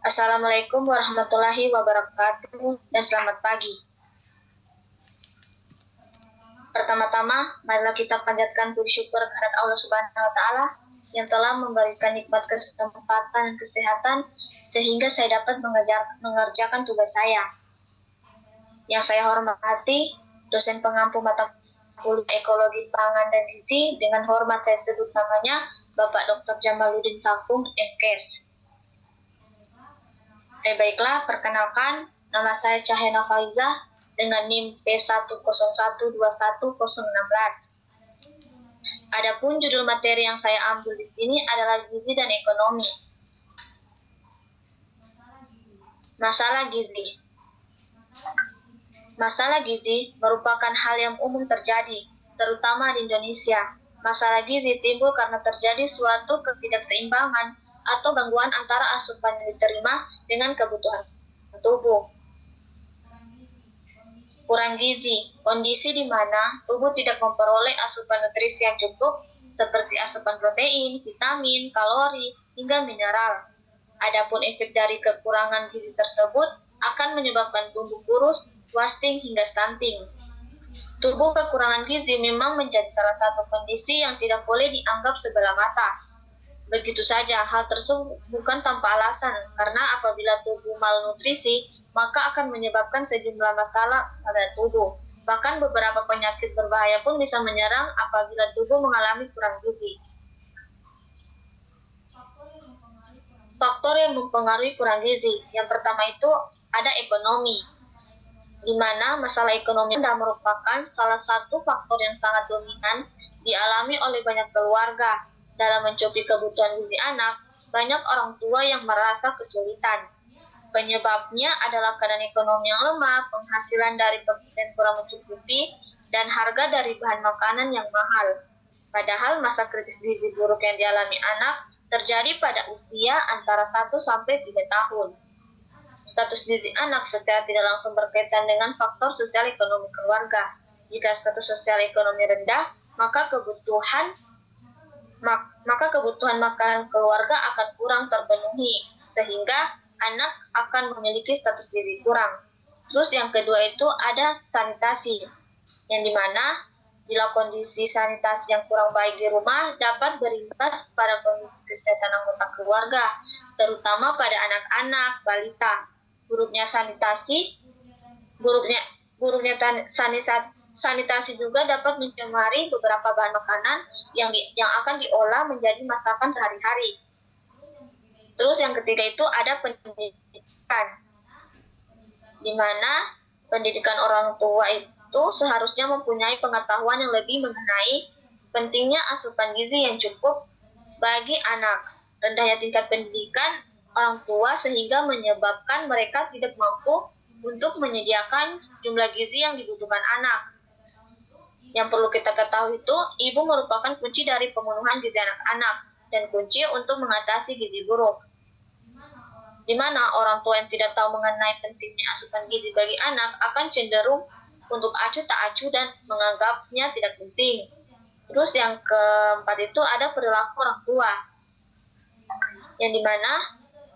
Assalamualaikum warahmatullahi wabarakatuh dan selamat pagi. Pertama-tama, marilah kita panjatkan puji syukur kehadirat Allah Subhanahu wa taala yang telah memberikan nikmat kesempatan dan kesehatan sehingga saya dapat mengerjakan tugas saya. Yang saya hormati, dosen pengampu mata kuliah Ekologi Pangan dan Gizi, dengan hormat saya sebut namanya Bapak Dr. Jamaluddin Sakung, MKes. Baiklah, perkenalkan, nama saya Cahyana Faizah dengan NIM P101210016. Adapun judul materi yang saya ambil di sini adalah gizi dan ekonomi. Masalah gizi. Masalah gizi merupakan hal yang umum terjadi, terutama di Indonesia. Masalah gizi timbul karena terjadi suatu ketidakseimbangan atau gangguan antara asupan yang diterima dengan kebutuhan tubuh. Kurang gizi, kondisi di mana tubuh tidak memperoleh asupan nutrisi yang cukup seperti asupan protein, vitamin, kalori, hingga mineral. Adapun efek dari kekurangan gizi tersebut akan menyebabkan tubuh kurus, wasting, hingga stunting. Tubuh kekurangan gizi memang menjadi salah satu kondisi yang tidak boleh dianggap sebelah mata. Begitu saja, hal tersebut bukan tanpa alasan, karena apabila tubuh malnutrisi, maka akan menyebabkan sejumlah masalah pada tubuh. Bahkan beberapa penyakit berbahaya pun bisa menyerang apabila tubuh mengalami kurang gizi. Faktor yang mempengaruhi kurang gizi, yang pertama itu ada ekonomi, di mana masalah ekonomi merupakan salah satu faktor yang sangat dominan dialami oleh banyak keluarga. Dalam mencukupi kebutuhan gizi anak, banyak orang tua yang merasa kesulitan. Penyebabnya adalah keadaan ekonomi yang lemah, penghasilan dari pekerjaan kurang mencukupi, dan harga dari bahan makanan yang mahal. Padahal masa kritis gizi buruk yang dialami anak terjadi pada usia antara 1 sampai 3 tahun. Status gizi anak secara tidak langsung berkaitan dengan faktor sosial ekonomi keluarga. Jika status sosial ekonomi rendah, maka kebutuhan makanan keluarga akan kurang terpenuhi, sehingga anak akan memiliki status gizi kurang. Terus yang kedua itu ada sanitasi, yang dimana bila kondisi sanitasi yang kurang baik di rumah dapat berimbas pada kondisi kesehatan anggota keluarga, terutama pada anak-anak, balita. Buruknya sanitasi juga dapat mencemari beberapa bahan makanan yang akan diolah menjadi masakan sehari-hari. Terus yang ketiga itu ada pendidikan, di mana pendidikan orang tua itu seharusnya mempunyai pengetahuan yang lebih mengenai pentingnya asupan gizi yang cukup bagi anak. Rendahnya tingkat pendidikan orang tua sehingga menyebabkan mereka tidak mampu untuk menyediakan jumlah gizi yang dibutuhkan anak. Yang perlu kita ketahui itu, ibu merupakan kunci dari pemenuhan gizi anak-anak dan kunci untuk mengatasi gizi buruk. Di mana orang tua yang tidak tahu mengenai pentingnya asupan gizi bagi anak akan cenderung untuk acuh tak acuh dan menganggapnya tidak penting. Terus yang keempat itu ada perilaku orang tua, yang dimana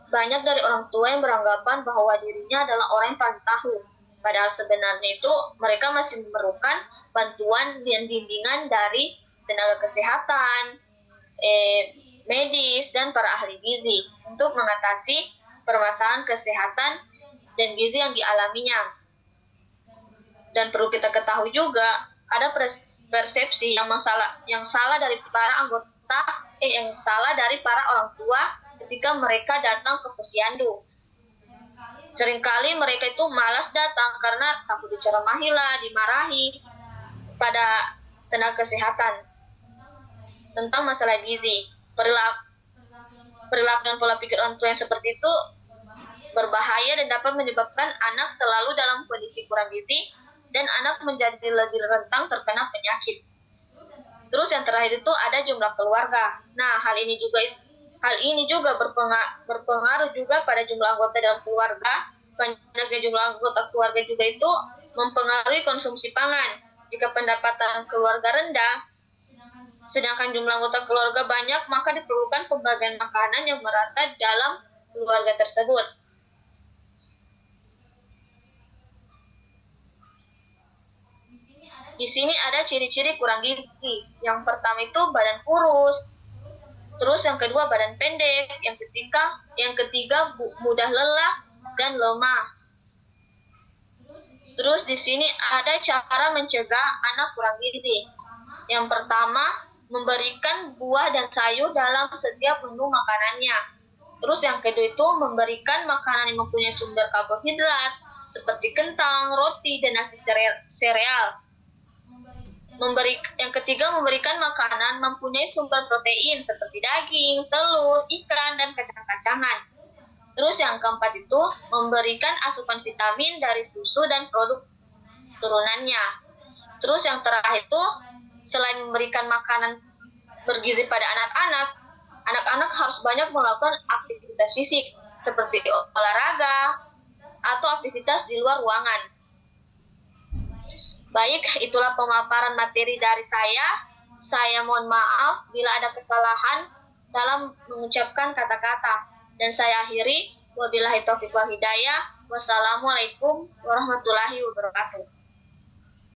banyak dari orang tua yang beranggapan bahwa dirinya adalah orang yang paling tahu. Padahal sebenarnya itu mereka masih memerlukan bantuan dan bimbingan dari tenaga kesehatan, medis, dan para ahli gizi untuk mengatasi permasalahan kesehatan dan gizi yang dialaminya. Dan perlu kita ketahui juga ada persepsi yang salah dari para orang tua ketika mereka datang ke posyandu. Seringkali mereka itu malas datang karena takut diceramahi lah, dimarahi pada tenaga kesehatan tentang masalah gizi. Perilaku dan pola pikir orang tua yang seperti itu berbahaya dan dapat menyebabkan anak selalu dalam kondisi kurang gizi dan anak menjadi lebih rentan terkena penyakit. Terus yang terakhir itu ada jumlah keluarga. Nah, hal ini juga berpengaruh juga pada jumlah anggota dalam keluarga. Banyaknya jumlah anggota keluarga juga itu mempengaruhi konsumsi pangan. Jika pendapatan keluarga rendah, sedangkan jumlah anggota keluarga banyak, maka diperlukan pembagian makanan yang merata dalam keluarga tersebut. Di sini ada ciri-ciri kurang gizi. Yang pertama itu badan kurus, terus yang kedua badan pendek, yang ketiga mudah lelah dan lemah. Terus di sini ada cara mencegah anak kurang gizi. Yang pertama, memberikan buah dan sayur dalam setiap menu makanannya. Terus yang kedua itu memberikan makanan yang mempunyai sumber karbohidrat seperti kentang, roti, dan nasi sereal. Yang ketiga, memberikan makanan mempunyai sumber protein seperti daging, telur, ikan, dan kacang-kacangan. Terus yang keempat itu memberikan asupan vitamin dari susu dan produk turunannya. Terus yang terakhir itu selain memberikan makanan bergizi pada anak-anak, anak-anak harus banyak melakukan aktivitas fisik seperti olahraga atau aktivitas di luar ruangan. Baik, itulah pemaparan materi dari saya. Saya mohon maaf bila ada kesalahan dalam mengucapkan kata-kata. Dan saya akhiri, wabillahi taufiq wal hidayah. Wassalamualaikum warahmatullahi wabarakatuh.